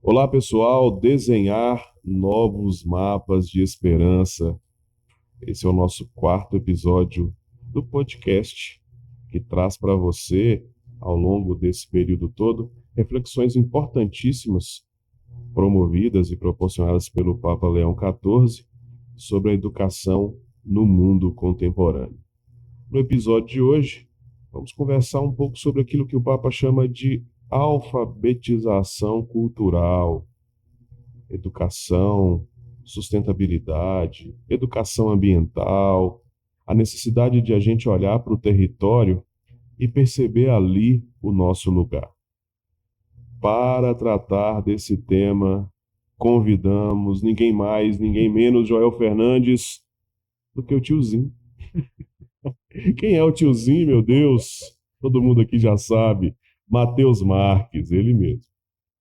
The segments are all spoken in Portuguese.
Olá, pessoal. Desenhar novos mapas de esperança. Esse é o nosso quarto episódio do podcast, que traz para você, ao longo desse período todo, reflexões importantíssimas promovidas e proporcionadas pelo Papa Leão XIV sobre a educação no mundo contemporâneo. No episódio de hoje, vamos conversar um pouco sobre aquilo que o Papa chama de alfabetização cultural, educação, sustentabilidade, educação ambiental, a necessidade de a gente olhar para o território e perceber ali o nosso lugar. Para tratar desse tema, convidamos ninguém mais, ninguém menos, Joel Fernandes, do que o tiozinho. Quem é o tiozinho, meu Deus? Todo mundo aqui já sabe. Matheus Marques, ele mesmo.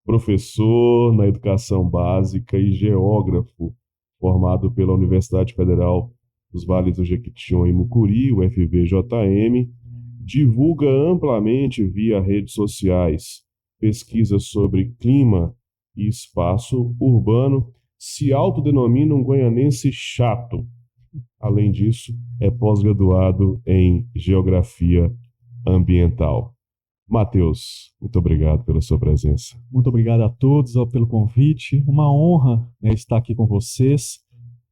Professor na educação básica e geógrafo, formado pela Universidade Federal dos Vales do Jequitinhonha e Mucuri, UFVJM, divulga amplamente via redes sociais pesquisas sobre clima e espaço urbano, se autodenomina um goianense chato. Além disso, é pós-graduado em Geografia Ambiental. Matheus, muito obrigado pela sua presença. Muito obrigado a todos pelo convite. Uma honra, né, estar aqui com vocês.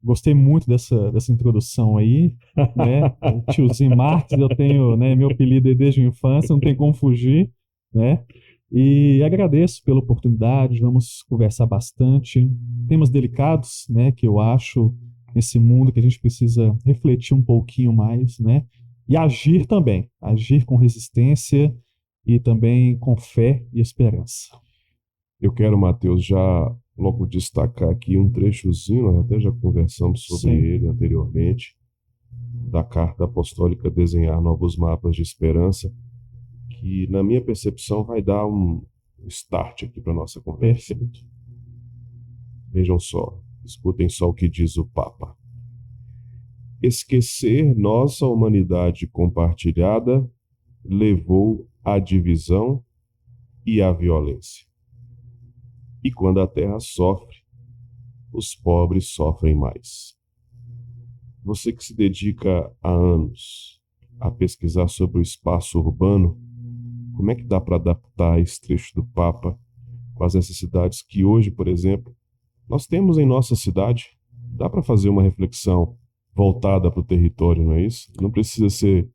Gostei muito dessa introdução aí, né? O tiozinho Marques, eu tenho, né, meu apelido desde a infância, não tem como fugir, né? E agradeço pela oportunidade. Vamos conversar bastante. Temas delicados, né, que eu acho nesse mundo que a gente precisa refletir um pouquinho mais, né? E agir também, agir com resistência e também com fé e esperança. Eu quero, Matheus, já logo destacar aqui um trechozinho, nós até já conversamos sobre ele anteriormente, da Carta Apostólica Desenhar Novos Mapas de Esperança, que, na minha percepção, vai dar um start aqui para a nossa conversa. Perfeito. Vejam só, escutem só o que diz o Papa. Esquecer nossa humanidade compartilhada levou à divisão e à violência. E quando a terra sofre, os pobres sofrem mais. Você que se dedica há anos a pesquisar sobre o espaço urbano, como é que dá para adaptar esse trecho do Papa com as necessidades que hoje, por exemplo, nós temos em nossa cidade? Dá para fazer uma reflexão voltada para o território, não é isso? Não precisa ser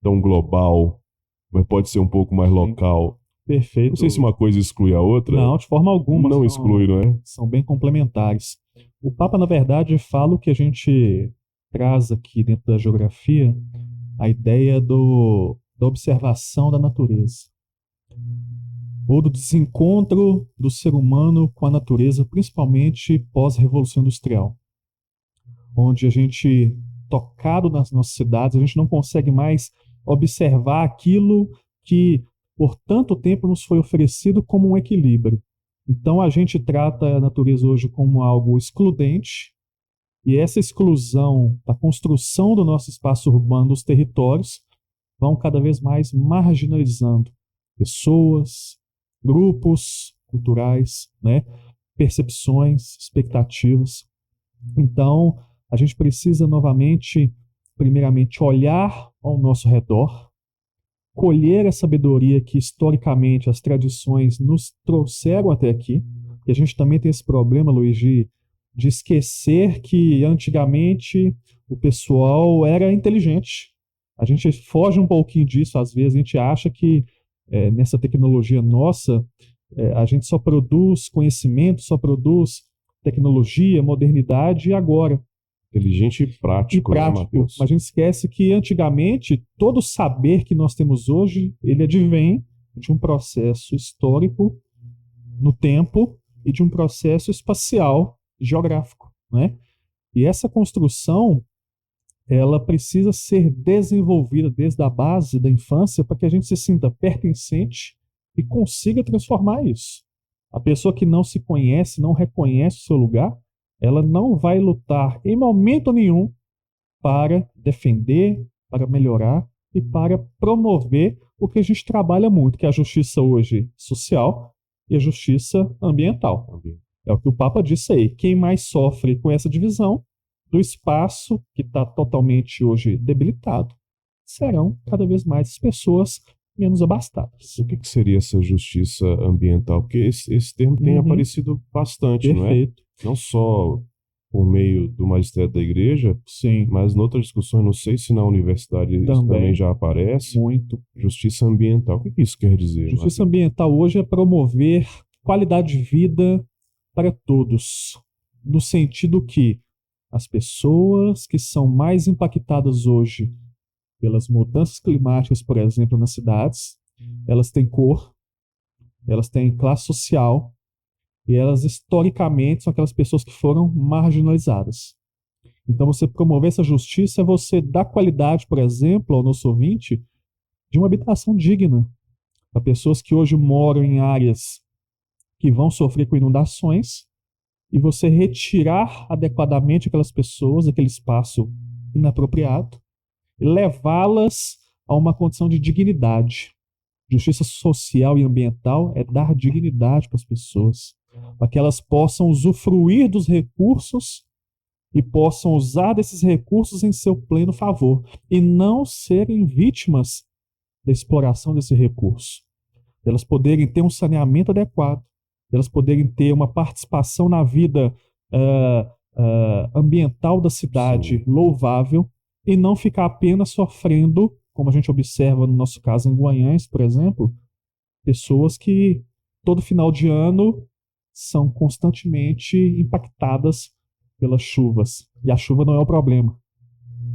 tão global, mas pode ser um pouco mais local. Perfeito. Não sei se uma coisa exclui a outra. Não, de forma alguma. Não exclui, não é? São bem complementares. O Papa, na verdade, fala o que a gente traz aqui dentro da geografia, a ideia da observação da natureza, ou do desencontro do ser humano com a natureza, principalmente pós-revolução industrial, onde a gente, tocado nas nossas cidades, a gente não consegue mais observar aquilo que por tanto tempo nos foi oferecido como um equilíbrio. Então a gente trata a natureza hoje como algo excludente, e essa exclusão da construção do nosso espaço urbano, dos territórios, vão cada vez mais marginalizando pessoas, grupos culturais, né? Percepções, expectativas. Então a gente precisa novamente, primeiramente, olhar ao nosso redor, colher a sabedoria que historicamente as tradições nos trouxeram até aqui. E a gente também tem esse problema, Luiz, de esquecer que antigamente o pessoal era inteligente. A gente foge um pouquinho disso, às vezes a gente acha que nessa tecnologia nossa, a gente só produz conhecimento, só produz tecnologia, modernidade e agora. Inteligente e prático, né, Matheus? Mas a gente esquece que antigamente todo o saber que nós temos hoje, ele advém de um processo histórico no tempo e de um processo espacial geográfico, né? E essa construção, ela precisa ser desenvolvida desde a base da infância para que a gente se sinta pertencente e consiga transformar isso. A pessoa que não se conhece, não reconhece o seu lugar, ela não vai lutar em momento nenhum para defender, para melhorar e para promover o que a gente trabalha muito, que é a justiça hoje social, e a justiça ambiental. É o que o Papa disse aí. Quem mais sofre com essa divisão do espaço, que está totalmente hoje debilitado, serão cada vez mais as pessoas menos abastadas. O que seria essa justiça ambiental? Porque esse termo tem aparecido bastante, não é? Perfeito. Não só por meio do magistério da igreja, Sim, mas em outras discussões, não sei se na universidade isso também já aparece. muito. Justiça ambiental. O que isso quer dizer, Justiça Matheus? ambiental hoje é promover qualidade de vida para todos, no sentido que as pessoas que são mais impactadas hoje pelas mudanças climáticas, por exemplo, nas cidades, elas têm cor, elas têm classe social e elas historicamente são aquelas pessoas que foram marginalizadas. Então, você promover essa justiça é você dar qualidade, por exemplo, ao nosso ouvinte, de uma habitação digna para pessoas que hoje moram em áreas que vão sofrer com inundações e você retirar adequadamente aquelas pessoas daquele espaço inapropriado e levá-las a uma condição de dignidade. Justiça social e ambiental é dar dignidade para as pessoas, para que elas possam usufruir dos recursos e possam usar desses recursos em seu pleno favor e não serem vítimas da exploração desse recurso. Elas poderem ter um saneamento adequado, elas poderem ter uma participação na vida ambiental da cidade louvável e não ficar apenas sofrendo, como a gente observa no nosso caso em Guanhães, por exemplo, pessoas que todo final de ano são constantemente impactadas pelas chuvas. E a chuva não é o problema.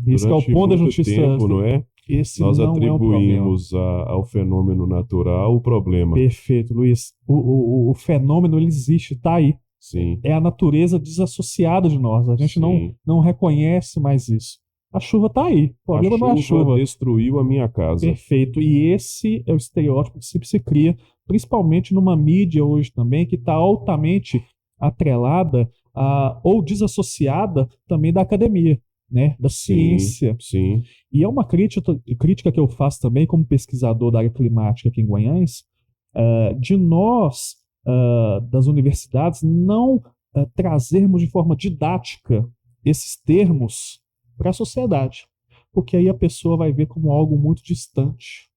Esse é o ponto da justiça. Tempo, não é? Esse Nós não atribuímos é um ao fenômeno natural o problema. Perfeito, Luiz. O fenômeno ele existe, está aí. Sim. É a natureza desassociada de nós. A gente não reconhece mais isso. A chuva está aí. O problema não é a chuva. Destruiu a minha casa. Perfeito. E esse é o estereótipo que sempre se cria, principalmente numa mídia hoje também, que está altamente atrelada ou desassociada também da academia, né? Da ciência. Sim. E é uma crítica que eu faço também como pesquisador da área climática aqui em Guanhães, de nós, das universidades, não trazermos de forma didática esses termos para a sociedade, porque aí a pessoa vai ver como algo muito distante.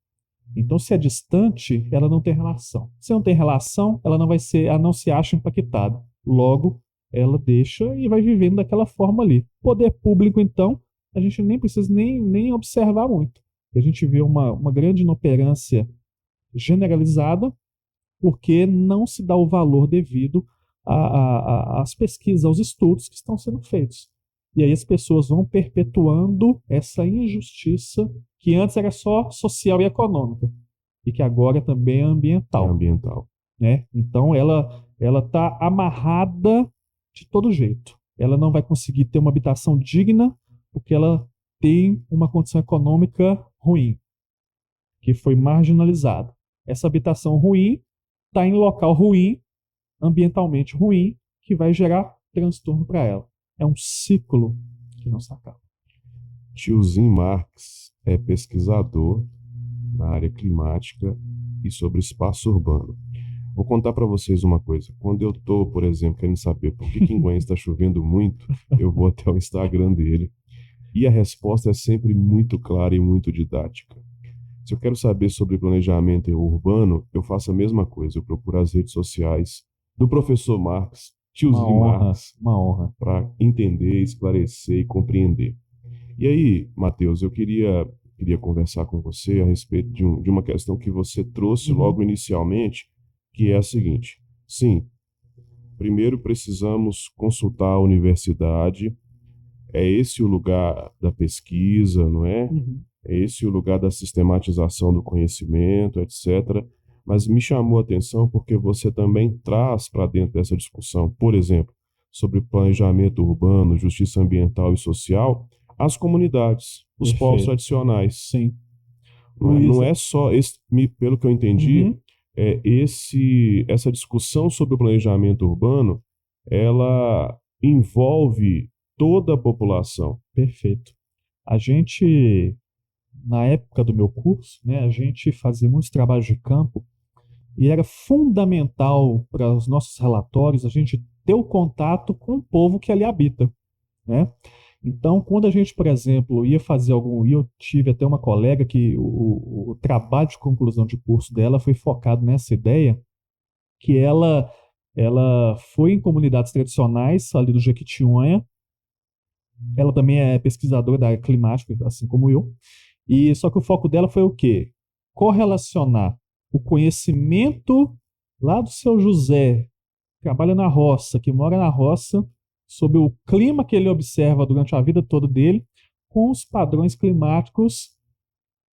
Então, se é distante, ela não tem relação. Se não tem relação, ela não se acha impactada. Logo, ela deixa e vai vivendo daquela forma ali. Poder público, então, a gente nem precisa nem observar muito. A gente vê uma grande inoperância generalizada porque não se dá o valor devido às pesquisas, aos estudos que estão sendo feitos. E aí as pessoas vão perpetuando essa injustiça que antes era só social e econômica e que agora também é ambiental. Né? Então ela está amarrada de todo jeito. Ela não vai conseguir ter uma habitação digna porque ela tem uma condição econômica ruim, que foi marginalizada. Essa habitação ruim está em local ruim, ambientalmente ruim, que vai gerar transtorno para ela. É um ciclo que não se acaba. Tiozinho Marx é pesquisador na área climática e sobre espaço urbano. Vou contar para vocês uma coisa. Quando eu estou, por exemplo, querendo saber por que em Guanhães está chovendo muito, eu vou até o Instagram dele e a resposta é sempre muito clara e muito didática. Se eu quero saber sobre planejamento urbano, eu faço a mesma coisa. Eu procuro as redes sociais do professor Marx, tiozinho Marx, uma honra, para entender, esclarecer e compreender. E aí, Matheus, eu queria conversar com você a respeito de uma questão que você trouxe logo inicialmente, que é a seguinte. Sim, primeiro precisamos consultar a universidade, é esse o lugar da pesquisa, não é? É esse o lugar da sistematização do conhecimento, etc. Mas me chamou a atenção porque você também traz para dentro dessa discussão, por exemplo, sobre planejamento urbano, justiça ambiental e social, as comunidades, os povos tradicionais. Sim. Não é só, pelo que eu entendi, essa discussão sobre o planejamento urbano, ela envolve toda a população. Perfeito. A gente, na época do meu curso, né, a gente fazia muitos trabalhos de campo e era fundamental para os nossos relatórios a gente ter o contato com o povo que ali habita, né? Então, quando a gente, por exemplo, ia fazer algum. Eu tive até uma colega que o trabalho de conclusão de curso dela foi focado nessa ideia, que ela foi em comunidades tradicionais ali do Jequitinhonha. Ela também é pesquisadora da área climática, assim como eu. E só que o foco dela foi o quê? Correlacionar o conhecimento lá do seu José, que trabalha na roça, que mora na roça, sobre o clima que ele observa durante a vida toda dele, com os padrões climáticos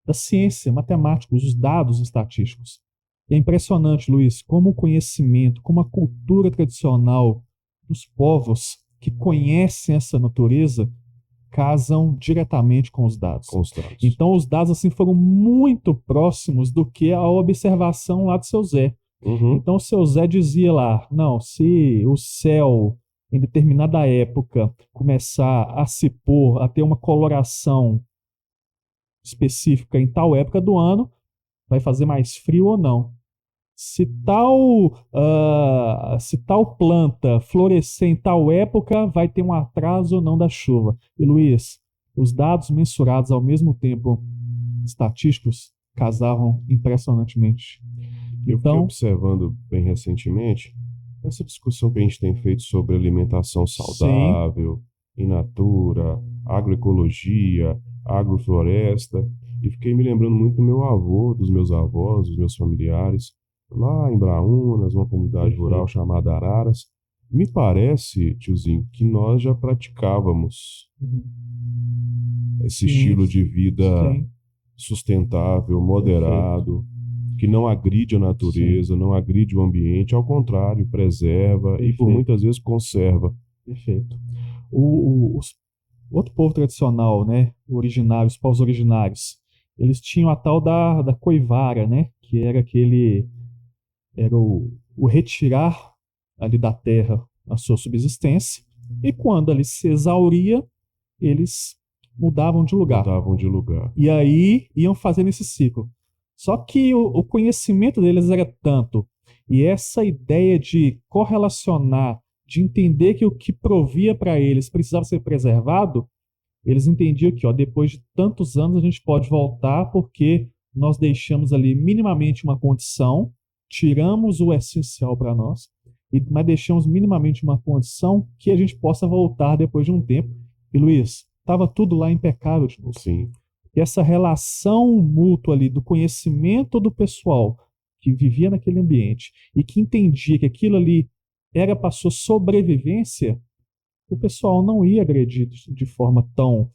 da ciência, matemáticos, os dados estatísticos. E é impressionante, Luiz, como o conhecimento, como a cultura tradicional dos povos que conhecem essa natureza casam diretamente com os dados. Com os dados. Então, os dados assim foram muito próximos do que a observação lá do seu Zé. Uhum. Então, o seu Zé dizia lá, não, se o céu em determinada época começar a se pôr, a ter uma coloração específica em tal época do ano, vai fazer mais frio ou não. Se tal planta florescer em tal época, vai ter um atraso ou não da chuva. E Luiz, os dados mensurados ao mesmo tempo, estatísticos, casavam impressionantemente. Eu fiquei Então, observando bem recentemente essa discussão que a gente tem feito sobre alimentação saudável, in natura, agroecologia, agrofloresta, e fiquei me lembrando muito do meu avô, dos meus avós, dos meus familiares, lá em Braúnas, uma comunidade Perfeito. rural chamada Araras. Me parece, tiozinho, que nós já praticávamos esse Sim, estilo de vida sim, sustentável, moderado, que não agride a natureza, não agride o ambiente, ao contrário, preserva e por Perfeito. muitas vezes conserva. perfeito. Os outro povo tradicional, né, originário, os povos originários, eles tinham a tal da coivara, né, que era o retirar ali da terra a sua subsistência, e quando ali se exauria, eles mudavam de lugar. Mudavam de lugar. E aí iam fazendo esse ciclo. Só que o conhecimento deles era tanto, e essa ideia de correlacionar, de entender que o que provia para eles precisava ser preservado, eles entendiam que, ó, depois de tantos anos a gente pode voltar porque nós deixamos ali minimamente uma condição, tiramos o essencial para nós, mas deixamos minimamente uma condição que a gente possa voltar depois de um tempo. E Luiz, estava tudo lá impecável de novo. Sim. E essa relação mútua ali do conhecimento do pessoal que vivia naquele ambiente e que entendia que aquilo ali era para sua sobrevivência, o pessoal não ia agredir de forma tão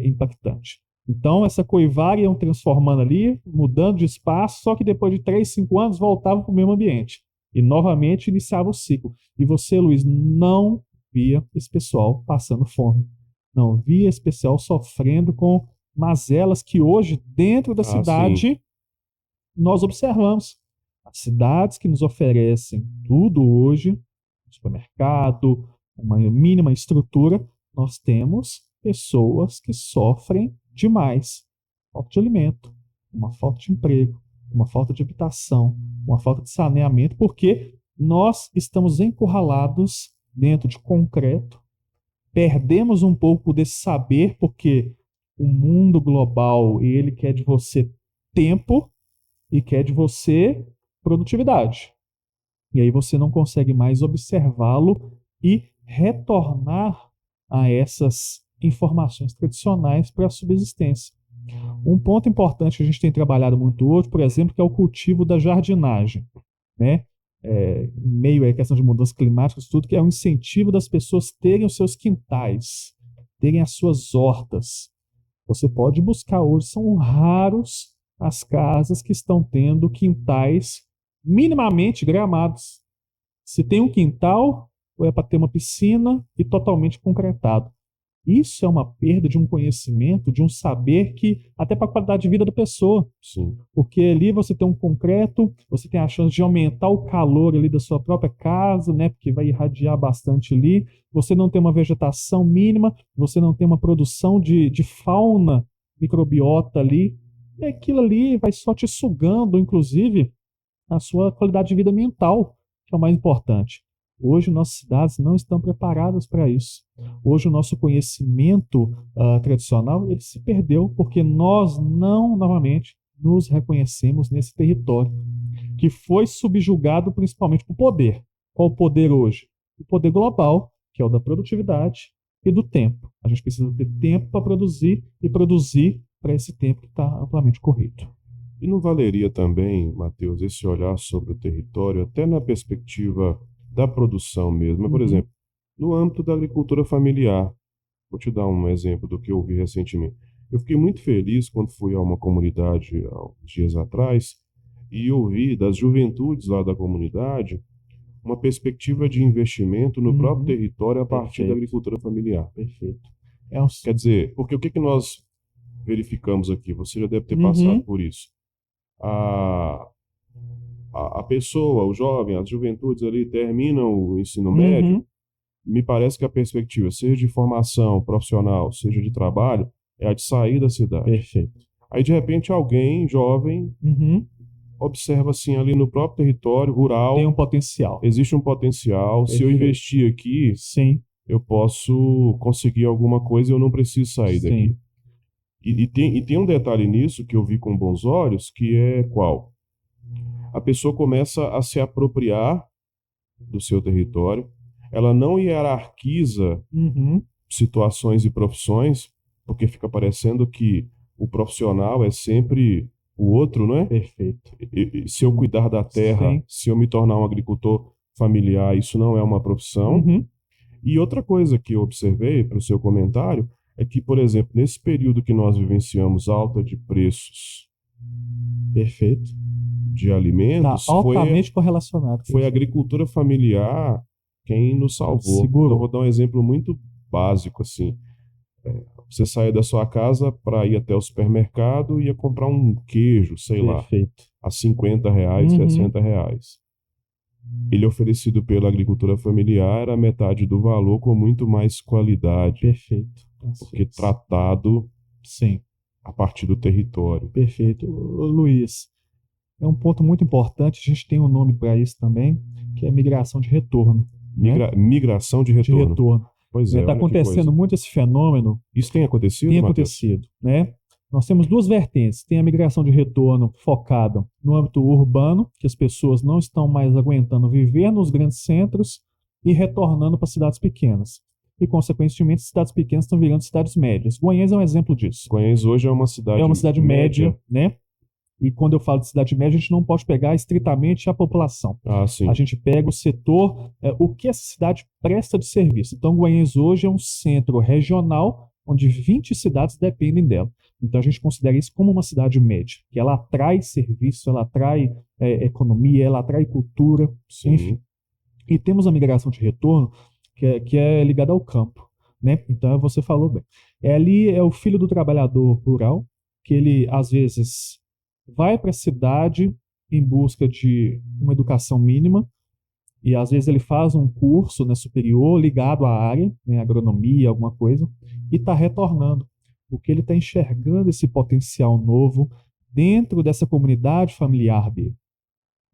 impactante. Então, essa coivária iam transformando ali, mudando de espaço, só que depois de 3, 5 anos voltava para o mesmo ambiente. E novamente iniciava o ciclo. E você, Luiz, não via esse pessoal passando fome. Não via esse pessoal sofrendo com mazelas que hoje, dentro da cidade, nós observamos. As cidades que nos oferecem tudo hoje, supermercado, uma mínima estrutura, nós temos pessoas que sofrem demais. Falta de alimento, uma falta de emprego, uma falta de habitação, uma falta de saneamento, porque nós estamos encurralados dentro de concreto, perdemos um pouco desse saber, porque o mundo global, ele quer de você tempo e quer de você produtividade. E aí você não consegue mais observá-lo e retornar a essas informações tradicionais para a subsistência. Um ponto importante que a gente tem trabalhado muito hoje, por exemplo, que é o cultivo da jardinagem, né? Em meio à questão de mudanças climáticas, tudo, que é o incentivo das pessoas terem os seus quintais, terem as suas hortas. Você pode buscar hoje, são raros as casas que estão tendo quintais minimamente gramados. Se tem um quintal, ou é para ter uma piscina e totalmente concretado. Isso é uma perda de um conhecimento, de um saber que, até para a qualidade de vida da pessoa. Sim. Porque ali você tem um concreto, você tem a chance de aumentar o calor ali da sua própria casa, né? Porque vai irradiar bastante ali. Você não tem uma vegetação mínima, você não tem uma produção de fauna microbiota ali. E aquilo ali vai só te sugando, inclusive, a sua qualidade de vida mental, que é o mais importante. Hoje, nossas cidades não estão preparadas para isso. Hoje, o nosso conhecimento tradicional ele se perdeu porque nós não, novamente, nos reconhecemos nesse território, que foi subjugado principalmente por poder. Qual o poder hoje? O poder global, que é o da produtividade e do tempo. A gente precisa ter tempo para produzir e produzir para esse tempo que está amplamente corrido. E não valeria também, Matheus, esse olhar sobre o território, até na perspectiva da produção mesmo? Por exemplo, no âmbito da agricultura familiar, vou te dar um exemplo do que eu vi recentemente. Eu fiquei muito feliz quando fui a uma comunidade há uns dias atrás e ouvi das juventudes lá da comunidade uma perspectiva de investimento no próprio território a partir da agricultura familiar. Perfeito. Quer dizer, porque o que que nós verificamos aqui? Você já deve ter passado por isso. A pessoa, o jovem, as juventudes ali terminam o ensino médio, me parece que a perspectiva, seja de formação profissional, seja de trabalho, é a de sair da cidade. Perfeito. Aí, de repente, alguém jovem observa assim ali no próprio território rural. Tem um potencial. Existe um potencial. Perfeito. Se eu investir aqui, sim, eu posso conseguir alguma coisa e eu não preciso sair daqui. E tem um detalhe nisso que eu vi com bons olhos, que é qual? A pessoa começa a se apropriar do seu território, ela não hierarquiza situações e profissões, porque fica parecendo que o profissional é sempre o outro, não é? Perfeito. Se eu cuidar da terra, Sim. se eu me tornar um agricultor familiar, isso não é uma profissão. E outra coisa que eu observei para o seu comentário é que, por exemplo, nesse período que nós vivenciamos alta de preços Perfeito. de alimentos, Tá altamente correlacionado. Foi a agricultura familiar quem nos salvou. Segurou. Então, vou dar um exemplo muito básico, assim. Você saía da sua casa para ir até o supermercado e ia comprar um queijo, sei lá, a R$50, R$60. Ele oferecido pela agricultura familiar era metade do valor com muito mais qualidade. Perfeito. Porque tratado sim, a partir do território. Perfeito. Luiz, é um ponto muito importante, a gente tem um nome para isso também, que é migração de retorno. Migração de retorno. De retorno. Pois é. Está acontecendo muito esse fenômeno. Isso tem acontecido? Tem acontecido, né? Nós temos duas vertentes. Tem a migração de retorno focada no âmbito urbano, que as pessoas não estão mais aguentando viver nos grandes centros e retornando para cidades pequenas. E, consequentemente, cidades pequenas estão virando cidades médias. Goiânia é um exemplo disso. Goiânia hoje é uma cidade média, né? E quando eu falo de cidade média, a gente não pode pegar estritamente a população. Sim. A gente pega o setor, o que essa cidade presta de serviço. Então, Goiânia hoje é um centro regional onde 20 cidades dependem dela. Então, a gente considera isso como uma cidade média, que ela atrai serviço, ela atrai economia, ela atrai cultura, enfim. E temos a migração de retorno, que é ligada ao campo, né? Então, você falou bem. Ali é o filho do trabalhador rural, que ele, às vezes, vai para a cidade em busca de uma educação mínima, e às vezes ele faz um curso, né, superior ligado à área, né, agronomia, alguma coisa, e está retornando, porque ele está enxergando esse potencial novo dentro dessa comunidade familiar dele.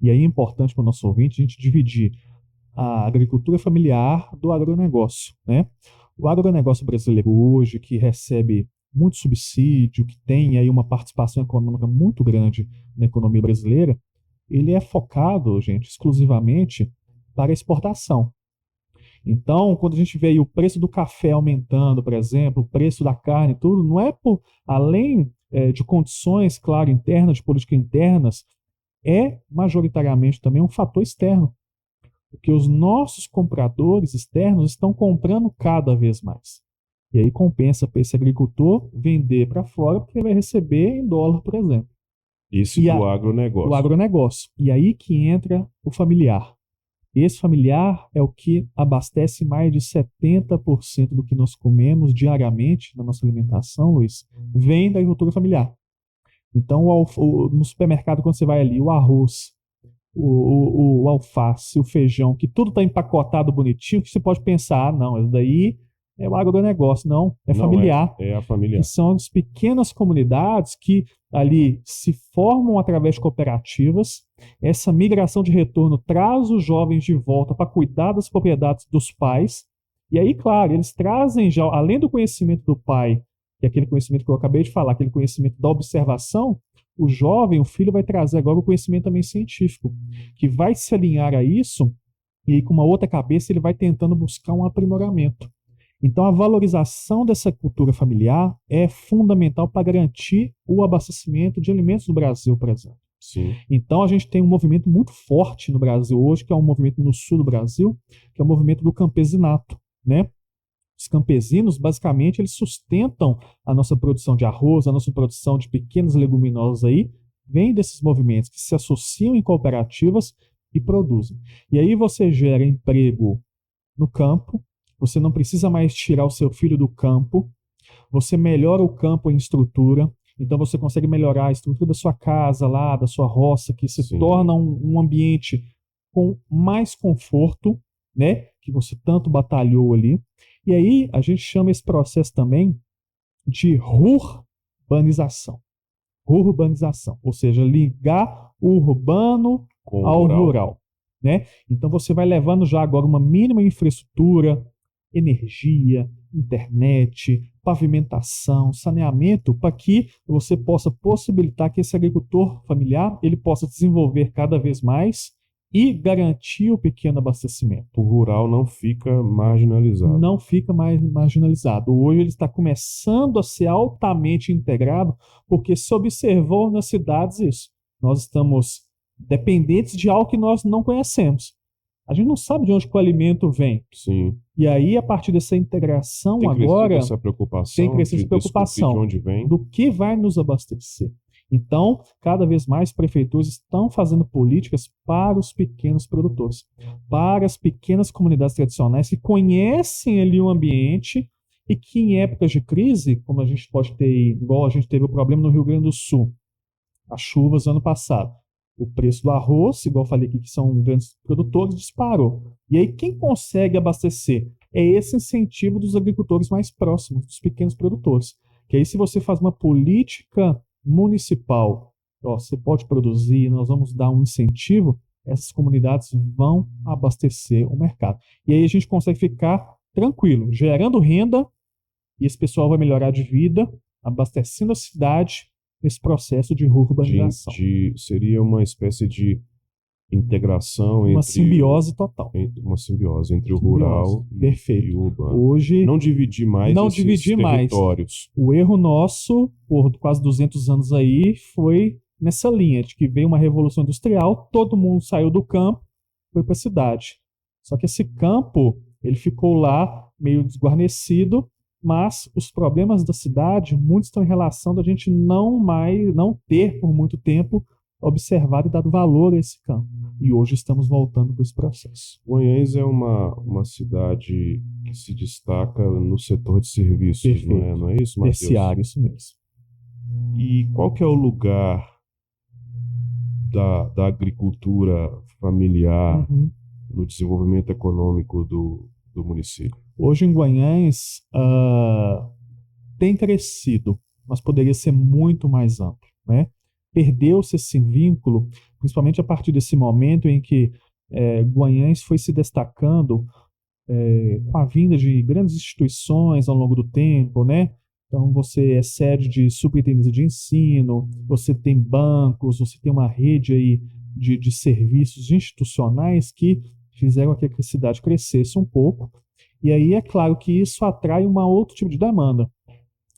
E aí é importante para o nosso ouvinte a gente dividir a agricultura familiar do agronegócio, né? O agronegócio brasileiro hoje, que recebe muito subsídio, que tem aí uma participação econômica muito grande na economia brasileira, ele é focado, gente, exclusivamente para exportação. Então, quando a gente vê aí o preço do café aumentando, por exemplo, o preço da carne, tudo, não é além de condições, claro, internas, de política internas, é majoritariamente também um fator externo. Porque os nossos compradores externos estão comprando cada vez mais. E aí compensa para esse agricultor vender para fora, porque ele vai receber em dólar, por exemplo. Isso do agronegócio. O agronegócio. E aí que entra o familiar. Esse familiar é o que abastece mais de 70% do que nós comemos diariamente na nossa alimentação, Luiz, vem da agricultura familiar. Então, no supermercado, quando você vai ali, o arroz, o alface, o feijão, que tudo está empacotado bonitinho, que você pode pensar, não, isso daí é o agronegócio, não, é Não, familiar, é a que familiar. são as pequenas comunidades que ali se formam através de cooperativas. Essa migração de retorno traz os jovens de volta para cuidar das propriedades dos pais. E aí, claro, eles trazem já, além do conhecimento do pai, que é aquele conhecimento que eu acabei de falar, aquele conhecimento da observação, o jovem, o filho, vai trazer agora o conhecimento também científico, que vai se alinhar a isso, e aí, com uma outra cabeça, ele vai tentando buscar um aprimoramento. Então, a valorização dessa cultura familiar é fundamental para garantir o abastecimento de alimentos no Brasil, por exemplo. Sim. Então, a gente tem um movimento muito forte no Brasil hoje, que é um movimento no sul do Brasil, que é o movimento do campesinato, né? Os campesinos, basicamente, eles sustentam a nossa produção de arroz, a nossa produção de pequenas leguminosas aí, vem desses movimentos que se associam em cooperativas e produzem. E aí você gera emprego no campo, você não precisa mais tirar o seu filho do campo, você melhora o campo em estrutura, então você consegue melhorar a estrutura da sua casa lá, da sua roça, que se Sim. torna um ambiente com mais conforto, né? Que você tanto batalhou ali. E aí a gente chama esse processo também de urbanização. Urbanização, ou seja, ligar o urbano Com o ao rural. rural, né? Então você vai levando já agora uma mínima infraestrutura, energia, internet, pavimentação, saneamento, para que você possa possibilitar que esse agricultor familiar ele possa desenvolver cada vez mais e garantir o pequeno abastecimento. O rural não fica marginalizado. Não fica mais marginalizado. Hoje ele está começando a ser altamente integrado, porque se observou nas cidades isso. Nós estamos dependentes de algo que nós não conhecemos. A gente não sabe de onde que o alimento vem. Sim. E aí, a partir dessa integração Tem crescido agora, essa preocupação tem crescido de essa preocupação descobrir de onde vem. do que vai nos abastecer. Então, cada vez mais prefeituras estão fazendo políticas para os pequenos produtores, para as pequenas comunidades tradicionais que conhecem ali o ambiente e que em épocas de crise, como a gente pode ter, igual a gente teve o problema no Rio Grande do Sul, as chuvas ano passado, o preço do arroz, igual eu falei aqui, que são grandes produtores, disparou. E aí quem consegue abastecer? É esse incentivo dos agricultores mais próximos, dos pequenos produtores. Que aí se você faz uma política municipal, ó, você pode produzir, nós vamos dar um incentivo, essas comunidades vão abastecer o mercado. E aí a gente consegue ficar tranquilo, gerando renda, e esse pessoal vai melhorar de vida, abastecendo a cidade nesse processo de urbanização. Seria uma espécie de integração Uma entre simbiose total. uma simbiose entre o rural Perfeito. e o urbano. Hoje, Não dividir mais não esses dividir mais. territórios. O erro nosso, por quase 200 anos aí, foi nessa linha de que veio uma revolução industrial, todo mundo saiu do campo, foi para a cidade. Só que esse campo, ele ficou lá meio desguarnecido, mas os problemas da cidade, muitos estão em relação da gente não ter por muito tempo observado e dado valor a esse campo. E hoje estamos voltando para esse processo. Guanhães é uma cidade que se destaca no setor de serviços, Perfeito. não é isso, Matheus? Terciário, isso mesmo. E qual que é o lugar da agricultura familiar no desenvolvimento econômico do município? Hoje em Guanhães tem crescido, mas poderia ser muito mais amplo, né? Perdeu-se esse vínculo, principalmente a partir desse momento em que Guanhães foi se destacando com a vinda de grandes instituições ao longo do tempo, né? Então você é sede de superintendência de ensino, você tem bancos, você tem uma rede aí de serviços institucionais que fizeram com que a cidade crescesse um pouco. E aí é claro que isso atrai um outro tipo de demanda.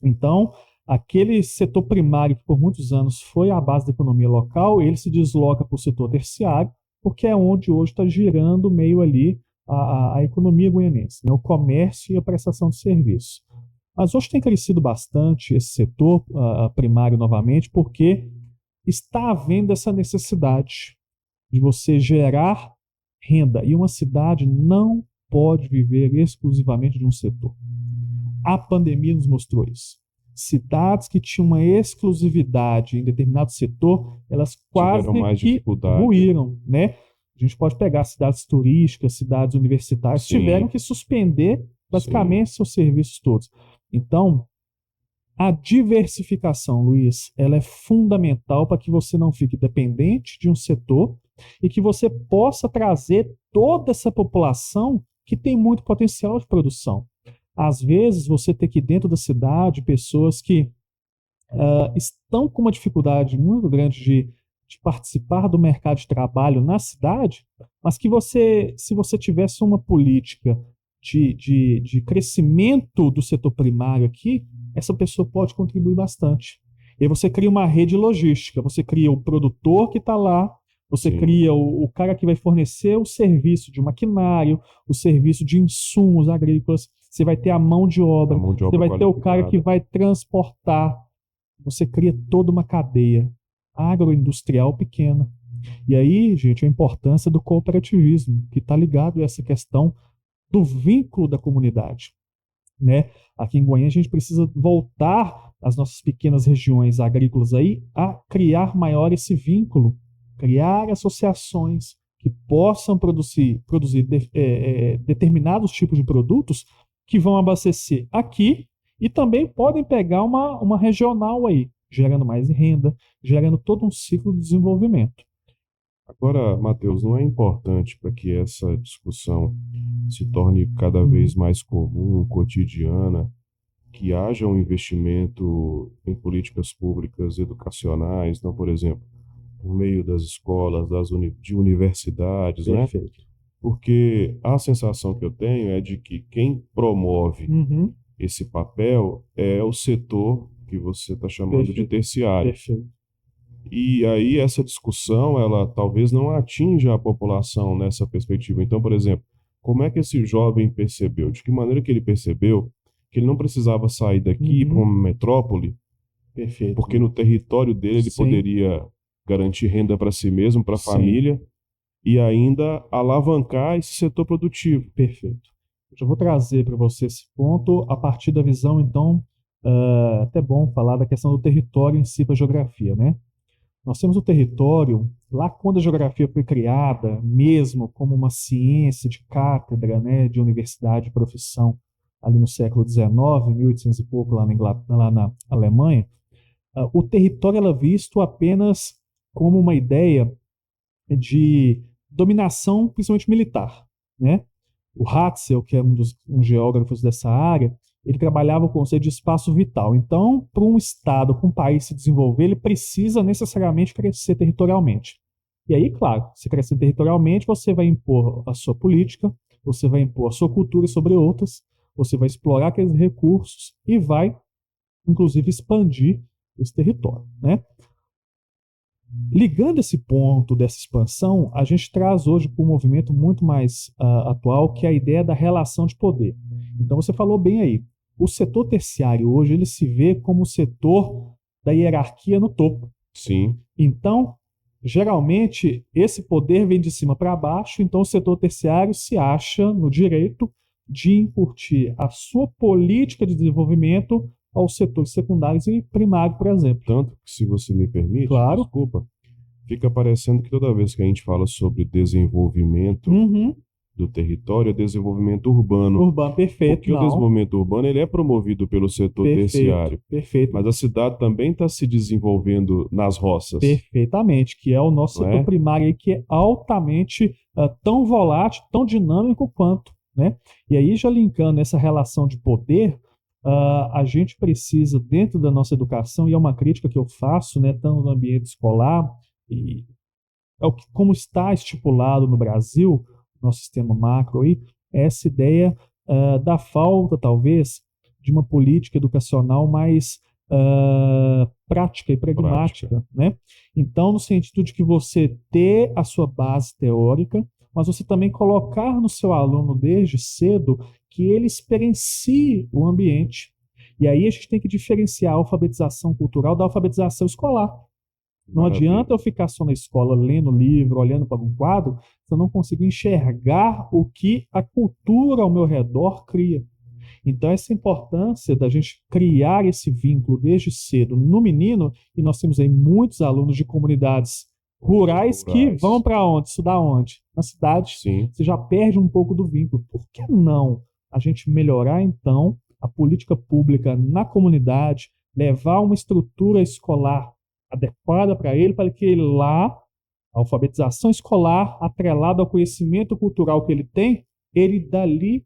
Então, aquele setor primário que por muitos anos foi a base da economia local, ele se desloca para o setor terciário, porque é onde hoje está girando meio ali a economia goianense, né? O comércio e a prestação de serviços. Mas hoje tem crescido bastante esse setor primário novamente, porque está havendo essa necessidade de você gerar renda. E uma cidade não pode viver exclusivamente de um setor. A pandemia nos mostrou isso. Cidades que tinham uma exclusividade em determinado setor, elas quase que ruíram, né? A gente pode pegar cidades turísticas, cidades universitárias, Sim. tiveram que suspender Sim. Basicamente, seus serviços todos. Então, a diversificação, Luiz, ela é fundamental para que você não fique dependente de um setor e que você possa trazer toda essa população que tem muito potencial de produção. Às vezes, você tem aqui dentro da cidade pessoas que estão com uma dificuldade muito grande de participar do mercado de trabalho na cidade, mas que você, se você tivesse uma política de crescimento do setor primário aqui, essa pessoa pode contribuir bastante. E aí você cria uma rede logística, você cria o produtor que está lá, você Sim. cria o cara que vai fornecer o serviço de maquinário, o serviço de insumos agrícolas, você vai ter a mão de A obra, mão de você obra vai ter o cara que qualificada. vai transportar, você cria toda uma cadeia agroindustrial pequena. E aí, gente, a importância do cooperativismo, que está ligado a essa questão do vínculo da comunidade, né? Aqui em Goiânia a gente precisa voltar às nossas pequenas regiões agrícolas aí a criar maior esse vínculo, criar associações que possam produzir determinados tipos de produtos que vão abastecer aqui e também podem pegar uma regional aí, gerando mais renda, gerando todo um ciclo de desenvolvimento. Agora, Matheus, não é importante para que essa discussão se torne cada vez Uhum. mais comum, cotidiana, que haja um investimento em políticas públicas educacionais, não, por exemplo, por meio das escolas, de universidades, né? Perfeito. Porque a sensação que eu tenho é de que quem promove Uhum. esse papel é o setor que você está chamando de Perfeito. terciário. Perfeito. E aí essa discussão, ela talvez não atinja a população nessa perspectiva. Então, por exemplo, como é que esse jovem percebeu? De que maneira que ele percebeu que ele não precisava sair daqui para Uhum. uma metrópole, Perfeito. porque no território dele ele Sim, poderia garantir renda para si mesmo, para a sim, família e ainda alavancar esse setor produtivo. perfeito. Eu já vou trazer para você esse ponto a partir da visão, então, até bom falar da questão do território em si para a geografia, né? Nós temos o território, lá quando a geografia foi criada, mesmo como uma ciência de cátedra, né, de universidade, de profissão, ali no século XIX, 1800 e pouco, lá lá na Alemanha, o território era visto apenas como uma ideia de dominação, principalmente militar, né? O Hatzel, que é um geógrafos dessa área, ele trabalhava o conceito de espaço vital. Então, para um Estado, para um país se desenvolver, ele precisa necessariamente crescer territorialmente. E aí, claro, se crescer territorialmente, você vai impor a sua política, você vai impor a sua cultura sobre outras, você vai explorar aqueles recursos e vai, inclusive, expandir esse território, né? Ligando esse ponto dessa expansão, a gente traz hoje para um movimento muito mais atual, que é a ideia da relação de poder. Então, você falou bem aí, o setor terciário hoje ele se vê como o setor da hierarquia no topo. Sim, Então, geralmente, esse poder vem de cima para baixo, então o setor terciário se acha no direito de incutir a sua política de desenvolvimento aos setores secundários e primário, por exemplo. tanto que, se você me permite, Claro. desculpa, fica parecendo que toda vez que a gente fala sobre desenvolvimento Uhum. do território, é desenvolvimento urbano, Urbano, perfeito, porque o não. desenvolvimento urbano ele é promovido pelo setor Perfeito, terciário, perfeito, mas a cidade também está se desenvolvendo nas roças, perfeitamente, que é o nosso não setor é? primário aí, que é altamente tão volátil, tão dinâmico quanto, né? E aí, já linkando essa relação de poder, a gente precisa, dentro da nossa educação, e é uma crítica que eu faço, né, tanto no ambiente escolar, e é o que, como está estipulado no Brasil, nosso sistema macro aí, é essa ideia da falta, talvez, de uma política educacional mais prática e Prática. pragmática, né? Então, no sentido de que você ter a sua base teórica, mas você também colocar no seu aluno desde cedo que ele experiencie o ambiente. E aí a gente tem que diferenciar a alfabetização cultural da alfabetização escolar. Não adianta Maravilha. eu ficar só na escola lendo livro, olhando para um quadro, se eu não consigo enxergar o que a cultura ao meu redor cria. Então, essa importância da gente criar esse vínculo desde cedo no menino, e nós temos aí muitos alunos de comunidades rurais que vão Rurais. para onde? Estudar onde? Na cidade. Sim, Você já perde um pouco do vínculo. Por que não a gente melhorar, então, a política pública na comunidade, levar uma estrutura escolar adequada para que ele lá, a alfabetização escolar, atrelada ao conhecimento cultural que ele tem, ele dali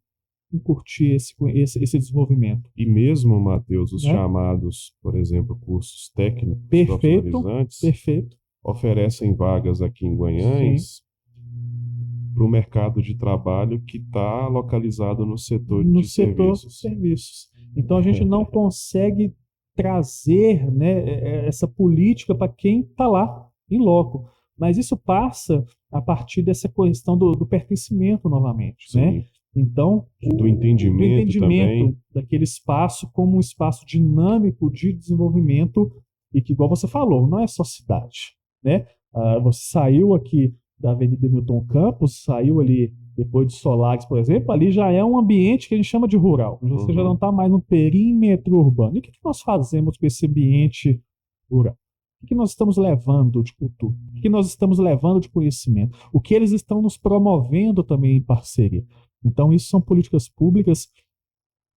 curtir esse desenvolvimento. E mesmo, Matheus, os Né? chamados, por exemplo, cursos técnicos Perfeito, profissionalizantes perfeito. oferecem vagas aqui em Guanhães para o mercado de trabalho que está localizado no setor No de setor serviços. serviços. Então a gente não consegue trazer, né, essa política para quem está lá, em loco. Mas isso passa a partir dessa questão do pertencimento novamente, né? Sim. Então, Do entendimento também. daquele espaço como um espaço dinâmico de desenvolvimento e que, igual você falou, não é só cidade, né? Você saiu aqui da Avenida Milton Campos, saiu ali depois de Solares, por exemplo, ali já é um ambiente que a gente chama de rural. Você já não está mais no perímetro urbano. E o que nós fazemos com esse ambiente rural? O que nós estamos levando de cultura? O que nós estamos levando de conhecimento? O que eles estão nos promovendo também em parceria? Então, isso são políticas públicas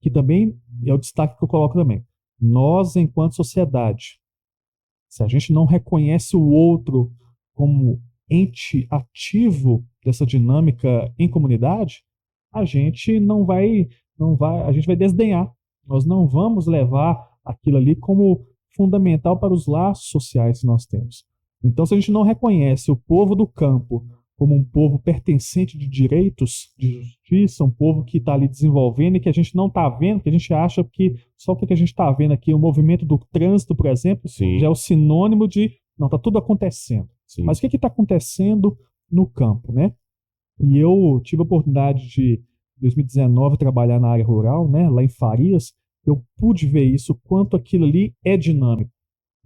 que também é o destaque que eu coloco também. Nós, enquanto sociedade, se a gente não reconhece o outro como ente ativo dessa dinâmica em comunidade, a gente a gente vai desdenhar. Nós não vamos levar aquilo ali como fundamental para os laços sociais que nós temos. Então, se a gente não reconhece o povo do campo como um povo pertencente de direitos, de justiça, um povo que está ali desenvolvendo e que a gente não está vendo, que a gente acha que só o que a gente está vendo aqui, o movimento do trânsito, por exemplo, Sim. já é o sinônimo de, não, está tudo acontecendo. Sim. Mas o que está acontecendo no campo, né? E eu tive a oportunidade de, em 2019, trabalhar na área rural, né, lá em Farias. Eu pude ver isso, o quanto aquilo ali é dinâmico,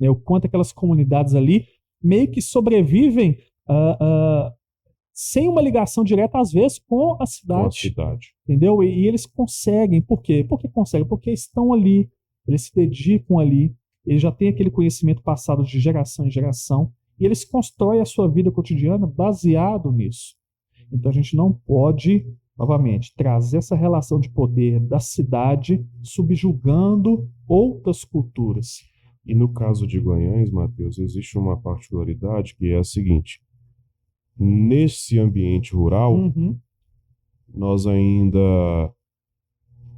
né, o quanto aquelas comunidades ali meio que sobrevivem sem uma ligação direta, às vezes, com a cidade. Com a cidade. Entendeu? E eles conseguem. Por quê? Por que conseguem? Porque estão ali, eles se dedicam ali, eles já têm aquele conhecimento passado de geração em geração, e eles constroem a sua vida cotidiana baseado nisso. Então a gente não pode, novamente, trazer essa relação de poder da cidade subjugando outras culturas. E no caso de Guanhães, Matheus, existe uma particularidade que é a seguinte: nesse ambiente rural, nós ainda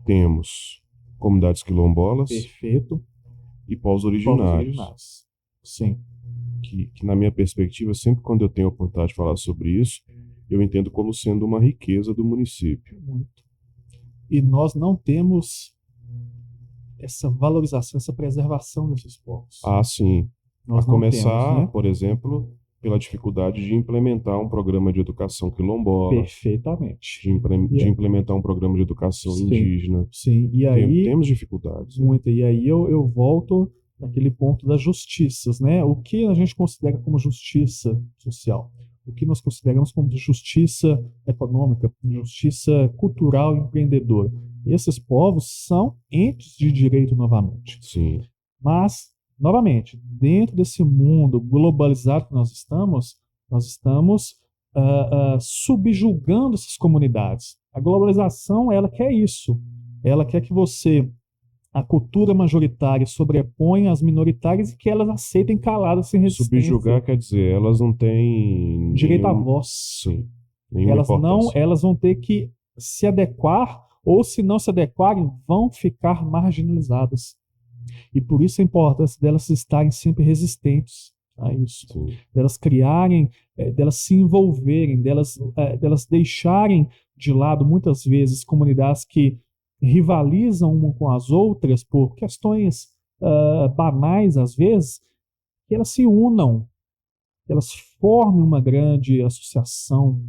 temos comunidades quilombolas. Perfeito. E povos originários. Sim. Que, na minha perspectiva, sempre quando eu tenho a oportunidade de falar sobre isso, eu entendo como sendo uma riqueza do município. Muito. E nós não temos essa valorização, essa preservação desses povos. Ah, sim. Nós a começar, temos, né? Por exemplo, pela dificuldade de implementar um programa de educação quilombola. Perfeitamente. De implementar um programa de educação indígena. Sim, e aí... Temos dificuldades. Muito. E aí eu volto naquele ponto das justiças, né? O que a gente considera como justiça social? O que nós consideramos como justiça econômica, justiça cultural e empreendedora? Esses povos são entes de direito novamente. Sim. Mas, novamente, dentro desse mundo globalizado que nós estamos subjugando essas comunidades. A globalização, ela quer isso. Ela quer que a cultura majoritária sobreponha as minoritárias e que elas aceitem caladas sem resistência. Subjugar quer dizer, elas não têm direito à voz. Sim. Elas vão ter que se adequar, ou se não se adequarem, vão ficar marginalizadas. E por isso a importância delas estarem sempre resistentes a isso. Sim. Delas criarem, delas se envolverem, delas deixarem de lado, muitas vezes, comunidades que rivalizam uma com as outras por questões banais, às vezes, que elas se unam, que elas formem uma grande associação,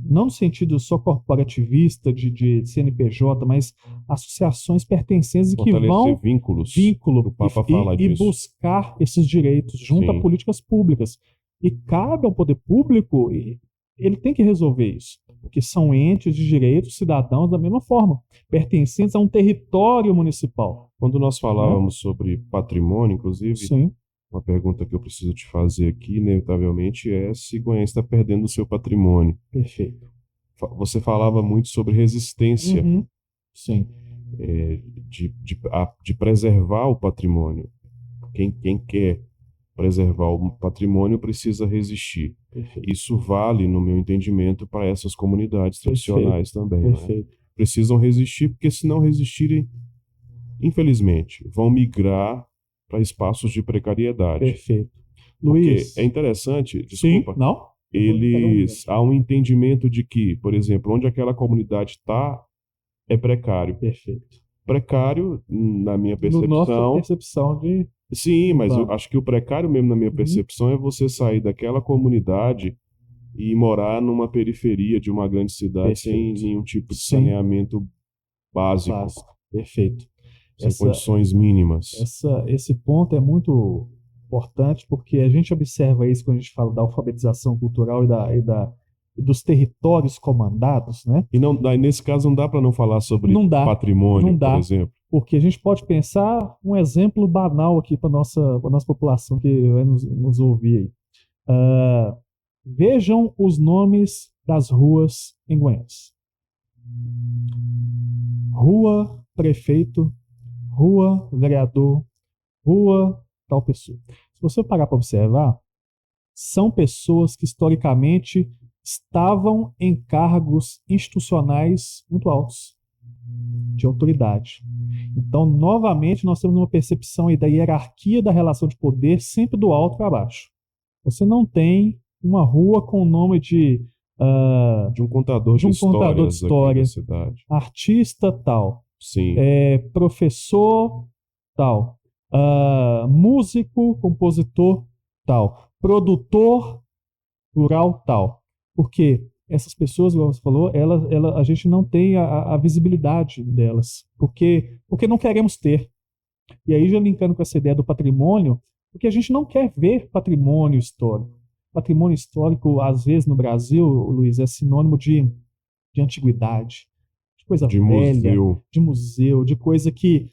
não no sentido só corporativista de CNPJ, mas associações pertencentes que vão vínculos. O Papa fala e disso. buscar esses direitos junto a políticas públicas. E cabe ao poder público, ele tem que resolver isso, porque são entes de direitos cidadãos da mesma forma, pertencentes a um território municipal. Quando nós falávamos sobre patrimônio, inclusive, Sim. Uma pergunta que eu preciso te fazer aqui, inevitavelmente, é se Goiás está perdendo o seu patrimônio. Perfeito. Você falava muito sobre resistência Sim, de preservar o patrimônio. Quem quer preservar o patrimônio precisa resistir. perfeito. Isso vale, no meu entendimento, para essas comunidades tradicionais também, né? Perfeito. Precisam resistir, porque se não resistirem, infelizmente, vão migrar para espaços de precariedade. Perfeito. Porque Luiz. é interessante, Sim, desculpa, não? Eu vou interromper. há um entendimento de que, por exemplo, onde aquela comunidade está, é precário. Perfeito. Precário, na minha No nossa percepção, percepção de sim, mas eu urbano. acho que o precário mesmo, na minha percepção, é você sair daquela comunidade e morar numa periferia de uma grande cidade sem Perfeito. nenhum tipo de Sim. saneamento básico, Básico. Perfeito. sem condições mínimas. Esse ponto é muito importante porque a gente observa isso quando a gente fala da alfabetização cultural e dos territórios comandados, né? E não, daí, nesse caso não dá para não falar sobre Não dá, patrimônio, não dá. por exemplo. Porque a gente pode pensar um exemplo banal aqui para nossa população que vai nos ouvir aí. Vejam os nomes das ruas em Goiás. Rua Prefeito, Rua Vereador, Rua tal pessoa. Se você parar para observar, são pessoas que historicamente estavam em cargos institucionais muito altos, de autoridade. Então, novamente, nós temos uma percepção aí da hierarquia da relação de poder sempre do alto para baixo. Você não tem uma rua com o nome de De um contador de histórias aqui da cidade. artista tal, Sim, professor tal, músico, compositor tal, produtor rural tal. Porque essas pessoas, como você falou, a gente não tem a visibilidade delas, porque não queremos ter. E aí, já linkando com essa ideia do patrimônio, porque a gente não quer ver patrimônio histórico. Patrimônio histórico, às vezes, no Brasil, Luiz, é sinônimo de antiguidade, de coisa de velha, museu. de museu, de coisa que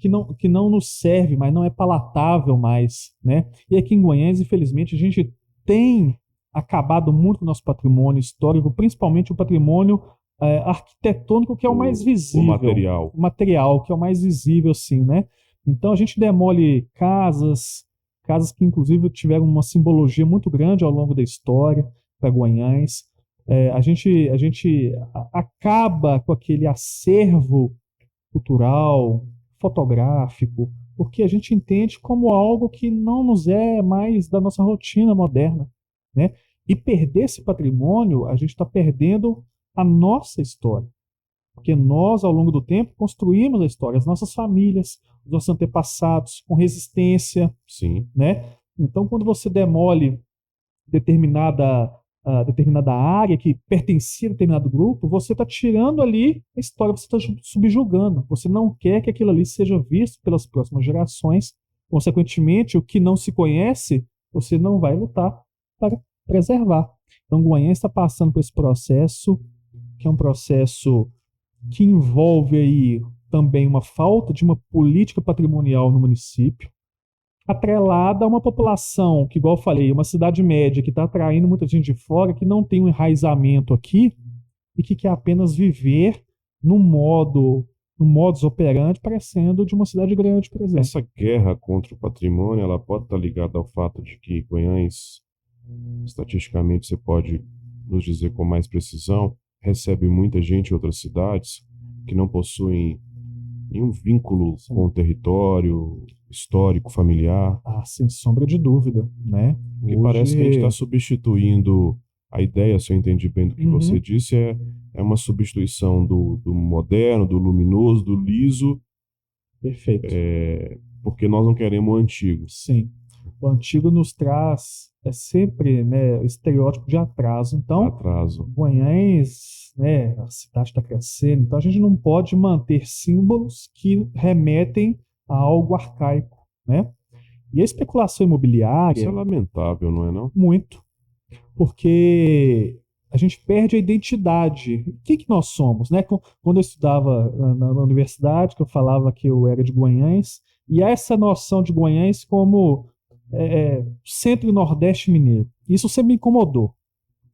não nos serve, mas não é palatável mais, né? E aqui em Goiás, infelizmente, a gente tem acabado muito com o nosso patrimônio histórico, principalmente o patrimônio arquitetônico, que é o mais visível. O material, que é o mais visível, assim, né? Então a gente demole casas que inclusive tiveram uma simbologia muito grande ao longo da história para Goiás. A gente acaba com aquele acervo cultural, fotográfico, porque a gente entende como algo que não nos é mais da nossa rotina moderna, né? E perder esse patrimônio, a gente está perdendo a nossa história. Porque nós, ao longo do tempo, construímos a história, as nossas famílias, os nossos antepassados, com resistência, Sim. né? Então, quando você demole determinada área que pertencia a determinado grupo, você está tirando ali a história, você está subjugando. Você não quer que aquilo ali seja visto pelas próximas gerações. Consequentemente, o que não se conhece, você não vai lutar para preservar. Então, Goiânia está passando por esse processo, que é um processo que envolve aí também uma falta de uma política patrimonial no município, atrelada a uma população que, igual eu falei, uma cidade média que está atraindo muita gente de fora, que não tem um enraizamento aqui e que quer apenas viver no modus operandi, parecendo de uma cidade grande, por exemplo. Essa guerra contra o patrimônio, ela pode estar ligada ao fato de que Goiás, estatisticamente, você pode nos dizer com mais precisão, recebe muita gente em outras cidades que não possuem nenhum vínculo com o território histórico, familiar. Sem sombra de dúvida, né? Porque parece que a gente está substituindo a ideia, se eu entendi bem do que você disse, é uma substituição do moderno, do luminoso, do liso. Perfeito. Porque nós não queremos o antigo. Sim. O antigo nos traz sempre, né, estereótipo de atraso. Então, Goiás, né, a cidade está crescendo, então a gente não pode manter símbolos que remetem a algo arcaico, né? E a especulação imobiliária... Isso é lamentável, não é não? Muito. Porque a gente perde a identidade. O que nós somos, né? Quando eu estudava na universidade, que eu falava que eu era de Goiás, e há essa noção de Goiás como centro e nordeste mineiro. Isso sempre me incomodou.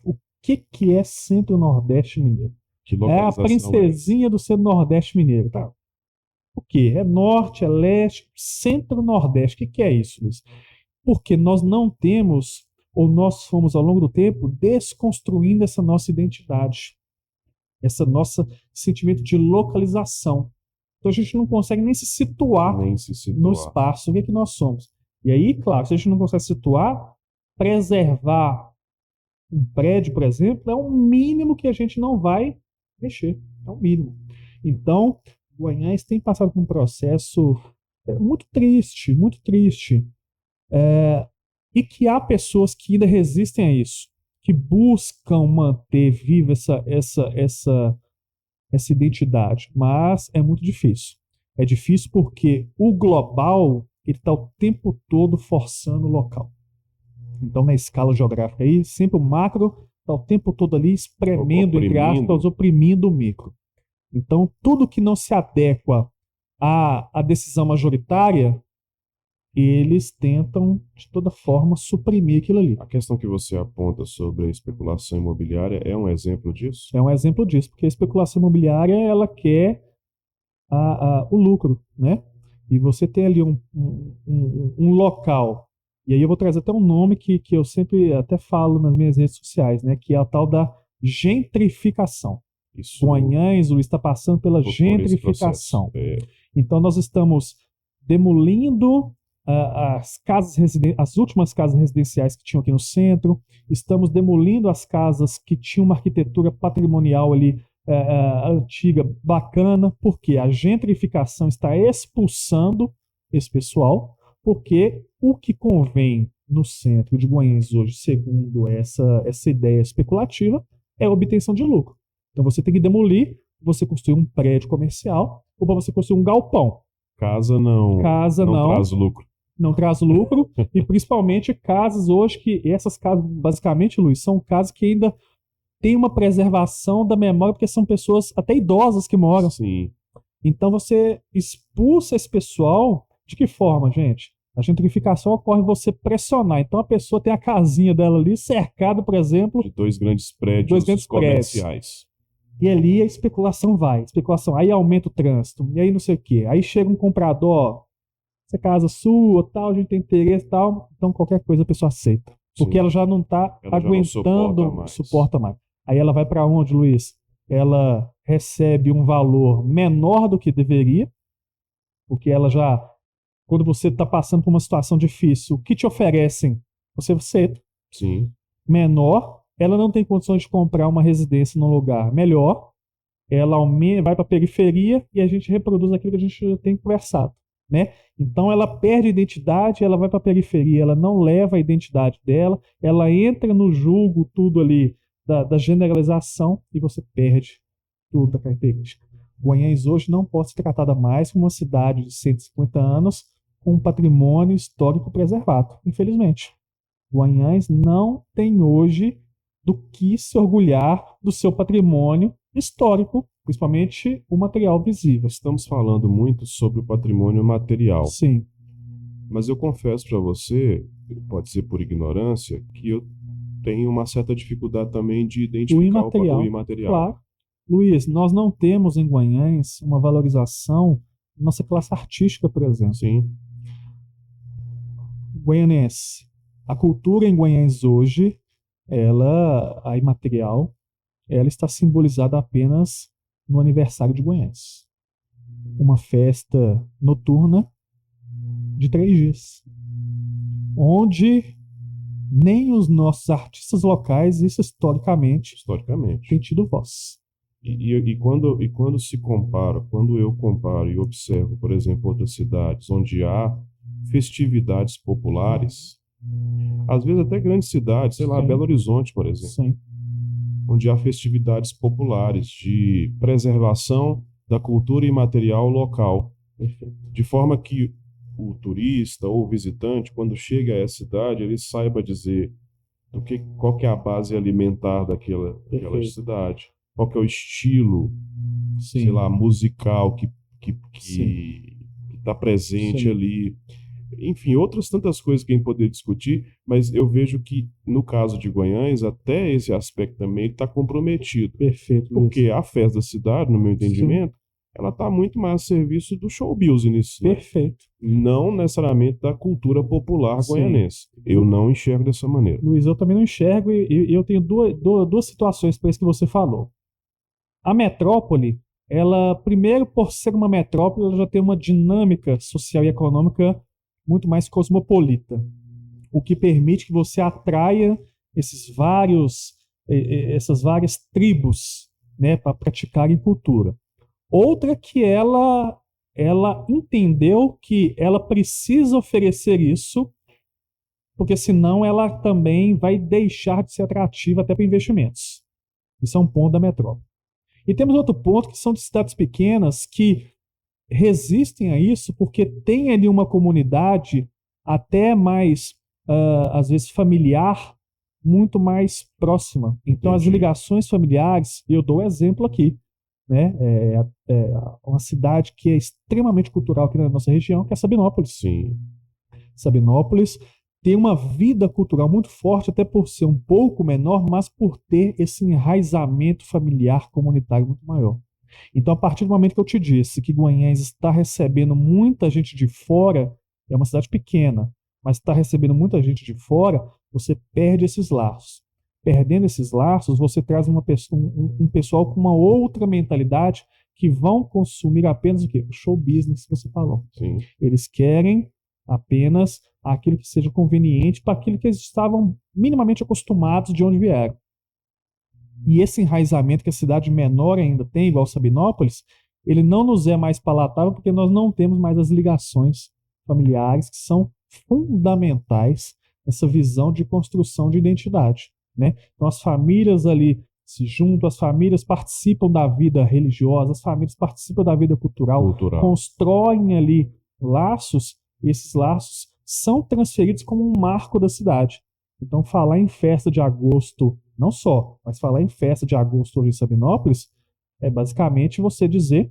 O que é centro e nordeste mineiro? Que É a localização é essa? princesinha do centro-nordeste mineiro. Tá? O quê? É norte, é leste, centro-nordeste. O que é isso, Luiz? Porque nós não temos, ou nós fomos ao longo do tempo, desconstruindo essa nossa identidade, essa nossa sentimento de localização. Então a gente não consegue nem se situar Nem se no situar. espaço, o que é que nós somos. E aí, claro, se a gente não consegue situar, preservar um prédio, por exemplo, é um mínimo que a gente não vai mexer. É um mínimo. Então, Guanhães tem passado por um processo muito triste, muito triste. E que há pessoas que ainda resistem a isso, que buscam manter viva essa identidade, mas é muito difícil. É difícil porque o global está o tempo todo forçando o local. Então, na escala geográfica aí, sempre o macro está o tempo todo ali espremendo, entre aspas, oprimindo o micro. Então, tudo que não se adequa à decisão majoritária, eles tentam, de toda forma, suprimir aquilo ali. A questão que você aponta sobre a especulação imobiliária é um exemplo disso? É um exemplo disso, porque a especulação imobiliária, ela quer o lucro, né? E você tem ali um local, e aí eu vou trazer até um nome que eu sempre até falo nas minhas redes sociais, né? Que é a tal da gentrificação. Isso, Guanhães, Luiz, está passando pela por esse processo. gentrificação. Então nós estamos demolindo as últimas casas residenciais que tinham aqui no centro, estamos demolindo as casas que tinham uma arquitetura patrimonial ali antiga, bacana, porque a gentrificação está expulsando esse pessoal, porque o que convém no centro de Guanhães hoje, segundo essa ideia especulativa, é a obtenção de lucro. Então você tem que demolir, você construir um prédio comercial ou para você construir um galpão. Casa não traz lucro. Não traz lucro, e principalmente casas hoje que, essas casas, basicamente, Luiz, são casas que ainda têm uma preservação da memória, porque são pessoas até idosas que moram. Sim. Então você expulsa esse pessoal, de que forma, gente? A gentrificação ocorre você pressionar. Então a pessoa tem a casinha dela ali cercada, por exemplo, de dois grandes prédios comerciais. E ali a especulação vai, especulação, aí aumenta o trânsito, e aí não sei o quê. Aí chega um comprador, ó, essa casa sua, tal, a gente tem interesse, tal, então qualquer coisa a pessoa aceita. Porque ela já não está aguentando, não suporta mais. Aí ela vai para onde, Luiz? Ela recebe um valor menor do que deveria, porque ela já, quando você está passando por uma situação difícil, o que te oferecem? Você aceita. Sim. Menor, ela não tem condições de comprar uma residência num lugar melhor, ela vai para a periferia e a gente reproduz aquilo que a gente já tem conversado, né? Então ela perde a identidade, ela vai para a periferia, ela não leva a identidade dela, ela entra no julgo tudo ali da generalização e você perde tudo da característica. Guanhães hoje não pode ser tratada mais como uma cidade de 150 anos com um patrimônio histórico preservado, infelizmente. Guanhães não tem hoje do que se orgulhar do seu patrimônio histórico, principalmente o material visível. Estamos falando muito sobre o patrimônio material. Sim. Mas eu confesso para você, pode ser por ignorância, que eu tenho uma certa dificuldade também de identificar o imaterial. Claro. Luiz, nós não temos em Guanhães uma valorização da nossa classe artística, por exemplo. Sim. Guanhanense. A cultura em Guanhães hoje, a imaterial, ela está simbolizada apenas no aniversário de Guanhães. Uma festa noturna de 3 dias. Onde nem os nossos artistas locais, isso historicamente, têm tido voz. E quando se compara, quando eu comparo e observo, por exemplo, outras cidades onde há festividades populares, às vezes até grandes cidades, sei lá, Belo Horizonte, por exemplo, Sim. onde há festividades populares de preservação da cultura imaterial local, de forma que o turista ou o visitante, quando chega a essa cidade, ele saiba dizer qual que é a base alimentar daquela cidade, qual que é o estilo, sei lá, musical que está presente ali. enfim, outras tantas coisas que a gente poderia discutir, mas eu vejo que, no caso de Guanhães, até esse aspecto também está comprometido. Perfeito, Luiz. Porque a festa da cidade, no meu Sim, entendimento, ela está muito mais a serviço do show business, né? perfeito. Não necessariamente da cultura popular Sim. goianense. Eu não enxergo dessa maneira. Luiz, eu também não enxergo e eu tenho duas situações para isso que você falou. A metrópole, ela, primeiro, por ser uma metrópole, ela já tem uma dinâmica social e econômica muito mais cosmopolita, o que permite que você atraia essas várias tribos, né, para praticarem cultura. Outra que ela entendeu que ela precisa oferecer isso, porque senão ela também vai deixar de ser atrativa até para investimentos. Isso é um ponto da metrópole. E temos outro ponto que são de cidades pequenas que resistem a isso porque tem ali uma comunidade até mais, às vezes, familiar, muito mais próxima. Então, as Entendi. ligações familiares, eu dou exemplo aqui, né? Uma cidade que é extremamente cultural aqui na nossa região, que é Sabinópolis. Sim, Sabinópolis tem uma vida cultural muito forte, até por ser um pouco menor, mas por ter esse enraizamento familiar comunitário muito maior. Então, a partir do momento que eu te disse que Guanhães está recebendo muita gente de fora, é uma cidade pequena, mas está recebendo muita gente de fora, você perde esses laços. Perdendo esses laços, você traz um pessoal com uma outra mentalidade que vão consumir apenas o quê? O show business que você falou. sim. Eles querem apenas aquilo que seja conveniente para aquilo que eles estavam minimamente acostumados de onde vieram. E esse enraizamento que a cidade menor ainda tem, igual Sabinópolis, ele não nos é mais palatável porque nós não temos mais as ligações familiares que são fundamentais nessa visão de construção de identidade, né? Então as famílias ali se juntam, as famílias participam da vida religiosa, as famílias participam da vida cultural, constroem ali laços, e esses laços são transferidos como um marco da cidade. Então, falar em festa de agosto, não só, mas falar em festa de agosto hoje em Sabinópolis, é basicamente você dizer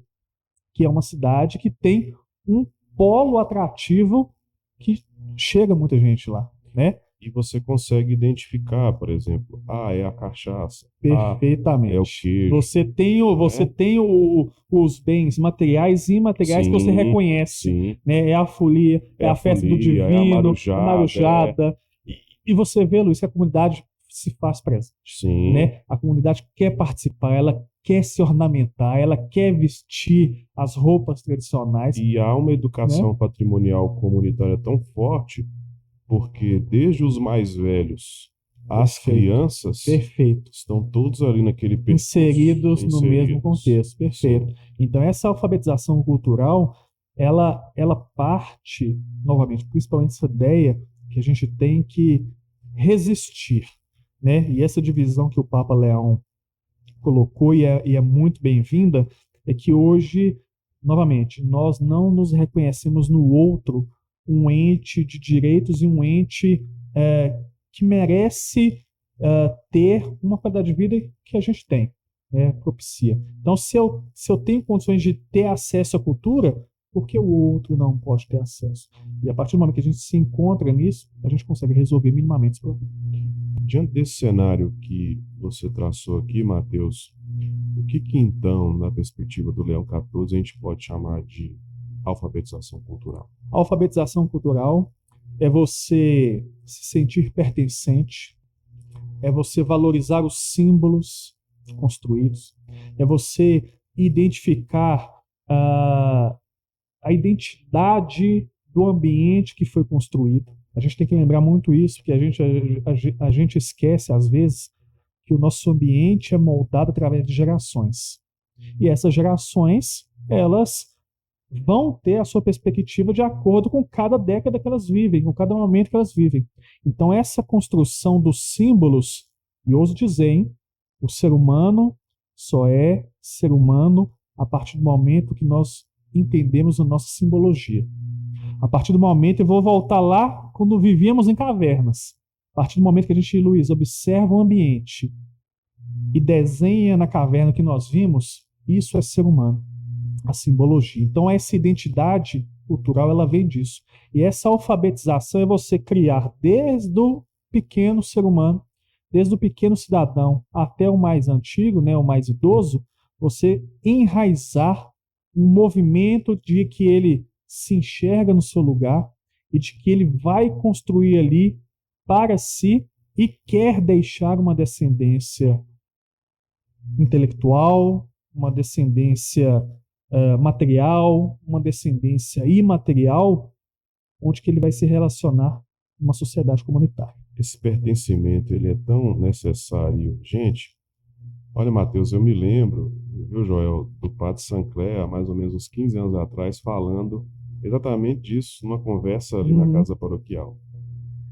que é uma cidade que tem um polo atrativo que chega muita gente lá, né? E você consegue identificar, por exemplo, é a cachaça, Perfeitamente. é o queijo. Você tem os bens materiais e imateriais que você reconhece, sim. né? É a folia, é a festa do divino, é a marujada. E você vê, Luiz, que a comunidade se faz presente. Sim. Né? A comunidade quer participar, ela quer se ornamentar, ela quer vestir as roupas tradicionais. E há uma educação patrimonial comunitária tão forte, porque desde os mais velhos às crianças estão todos ali naquele percurso, inseridos no mesmo contexto. Perfeito. Sim. Então, essa alfabetização cultural, ela parte, novamente, principalmente essa ideia que a gente tem que resistir, né? E essa divisão que o Papa Leão colocou, e é muito bem-vinda, é que hoje, novamente, nós não nos reconhecemos no outro um ente de direitos e um ente que merece ter uma qualidade de vida que a gente tem, né, propicia. Então, se eu tenho condições de ter acesso à cultura, por que o outro não pode ter acesso? E a partir do momento que a gente se encontra nisso, a gente consegue resolver minimamente esse problema. Diante desse cenário que você traçou aqui, Matheus, o que então, na perspectiva do Leão XIV, a gente pode chamar de alfabetização cultural? A alfabetização cultural é você se sentir pertencente, é você valorizar os símbolos construídos, é você identificar a identidade do ambiente que foi construído. A gente tem que lembrar muito isso, porque a gente esquece, às vezes, que o nosso ambiente é moldado através de gerações. E essas gerações, elas vão ter a sua perspectiva de acordo com cada década que elas vivem, com cada momento que elas vivem. Então, essa construção dos símbolos, e ouso dizer, hein, o ser humano só é ser humano a partir do momento que nós entendemos a nossa simbologia. A partir do momento, eu vou voltar lá quando vivíamos em cavernas. A partir do momento que a gente, Luiz, observa o ambiente e desenha na caverna que nós vimos, isso é ser humano, a simbologia. Então, essa identidade cultural, ela vem disso. E essa alfabetização é você criar desde o pequeno ser humano, desde o pequeno cidadão até o mais antigo, né, o mais idoso, você enraizar um movimento de que ele se enxerga no seu lugar e de que ele vai construir ali para si e quer deixar uma descendência intelectual, uma descendência material, uma descendência imaterial, onde que ele vai se relacionar com uma sociedade comunitária. Esse pertencimento, ele é tão necessário e urgente. Olha, Mateus, eu me lembro, viu, Joel, do Padre Sancler, há mais ou menos uns 15 anos atrás, falando exatamente disso numa conversa ali na casa paroquial.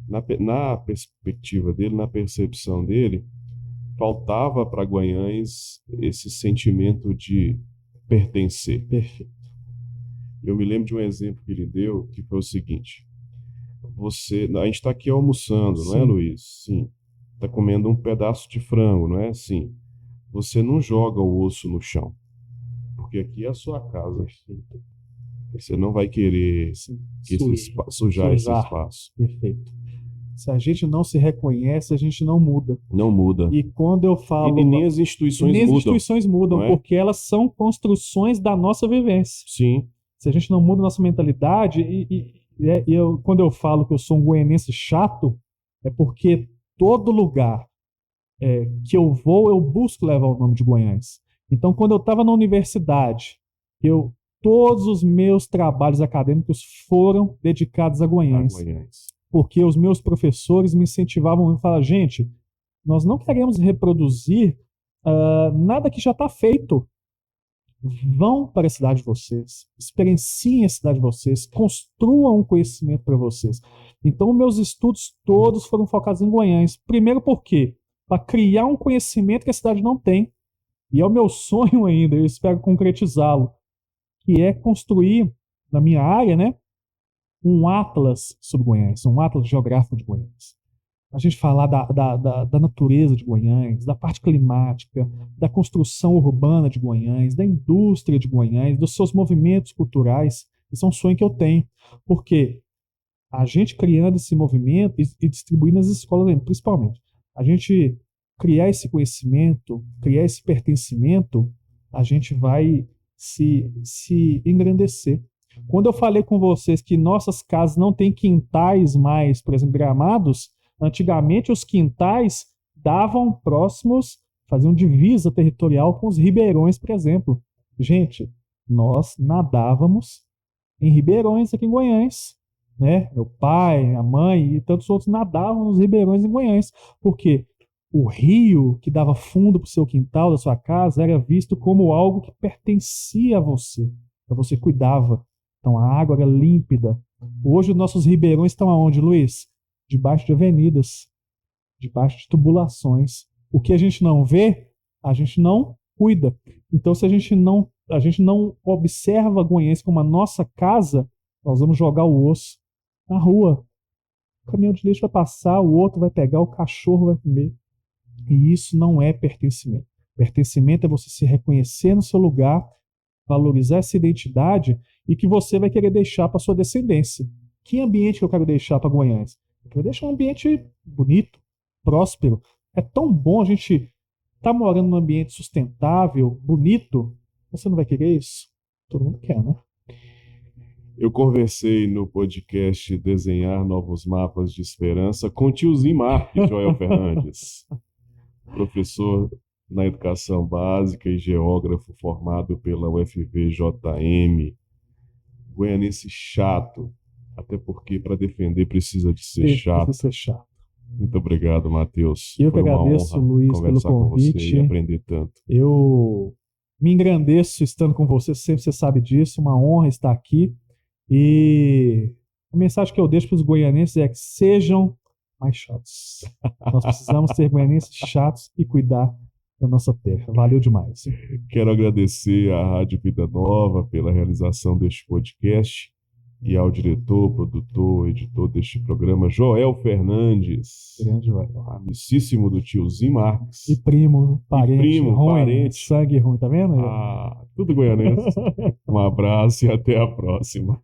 Na perspectiva dele, na percepção dele, faltava para Guanhães esse sentimento de pertencer. Perfeito. Eu me lembro de um exemplo que ele deu, que foi o seguinte: a gente está aqui almoçando, não é, Sim. Luiz? Sim. Está comendo um pedaço de frango, não é? Sim. Você não joga o osso no chão, porque aqui é a sua casa. Você não vai querer sujar esse espaço. Perfeito. Se a gente não se reconhece, a gente não muda. Não muda. E quando eu falo... E nem as instituições mudam. As instituições mudam, não é? porque elas são construções da nossa vivência. Sim. Se a gente não muda a nossa mentalidade, quando eu falo que eu sou um goianense chato, é porque todo lugar que eu vou, eu busco levar o nome de Guanhães. Então, quando eu estava na universidade, todos os meus trabalhos acadêmicos foram dedicados a Guanhães. Porque os meus professores me incentivavam a falar, gente, nós não queremos reproduzir nada que já está feito. Vão para a cidade de vocês, experienciem a cidade de vocês, construam um conhecimento para vocês. Então, meus estudos todos foram focados em Guanhães. Primeiro por quê? Para criar um conhecimento que a cidade não tem. E é o meu sonho ainda, eu espero concretizá-lo, que é construir, na minha área, né, um atlas sobre Guanhães, um atlas geográfico de Guanhães. A gente falar da natureza de Guanhães, da parte climática, da construção urbana de Guanhães, da indústria de Guanhães, dos seus movimentos culturais. Isso é um sonho que eu tenho, porque a gente criando esse movimento e distribuindo nas escolas, principalmente, a gente criar esse conhecimento, criar esse pertencimento, a gente vai se engrandecer. Quando eu falei com vocês que nossas casas não têm quintais mais, por exemplo, gramados, antigamente os quintais davam próximos, faziam divisa territorial com os ribeirões, por exemplo. Gente, nós nadávamos em ribeirões aqui em Guanhães, né? Meu pai, a mãe e tantos outros nadavam nos ribeirões em Guanhães, porque o rio que dava fundo para o seu quintal, da sua casa, era visto como algo que pertencia a você cuidava. Então a água era límpida. Hoje os nossos ribeirões estão aonde, Luiz? Debaixo de avenidas, debaixo de tubulações. O que a gente não vê, a gente não cuida. Então, se a gente não observa Guanhães como a nossa casa, nós vamos jogar o osso na rua. O caminhão de lixo vai passar, o outro vai pegar, o cachorro vai comer. E isso não é pertencimento. Pertencimento é você se reconhecer no seu lugar, valorizar essa identidade e que você vai querer deixar para sua descendência. Que ambiente que eu quero deixar para Guanhães? Eu quero deixar um ambiente bonito, próspero. É tão bom a gente estar morando num ambiente sustentável, bonito. Você não vai querer isso? Todo mundo quer, né? Eu conversei no podcast Desenhar Novos Mapas de Esperança com o tiozinho Marques, Joel Fernandes, professor na educação básica e geógrafo formado pela UFVJM, goianense chato, até porque para defender precisa de ser chato. Precisa ser chato. Muito obrigado, Matheus. Eu que agradeço, Luiz, pelo convite. Com você e aprender tanto. Eu me engrandeço estando com você, sempre você sabe disso, uma honra estar aqui. E a mensagem que eu deixo para os goianenses é que sejam mais chatos. Nós precisamos ser goianenses chatos e cuidar da nossa terra. Valeu demais. Quero agradecer à Rádio Vida Nova pela realização deste podcast e ao diretor, produtor, editor deste programa, Joel Fernandes, Grande Joel. amicíssimo do tiozinho Marques. E primo, parente, primo, ruim, parente. sangue ruim, tá vendo? Tudo goianense. Um abraço e até a próxima.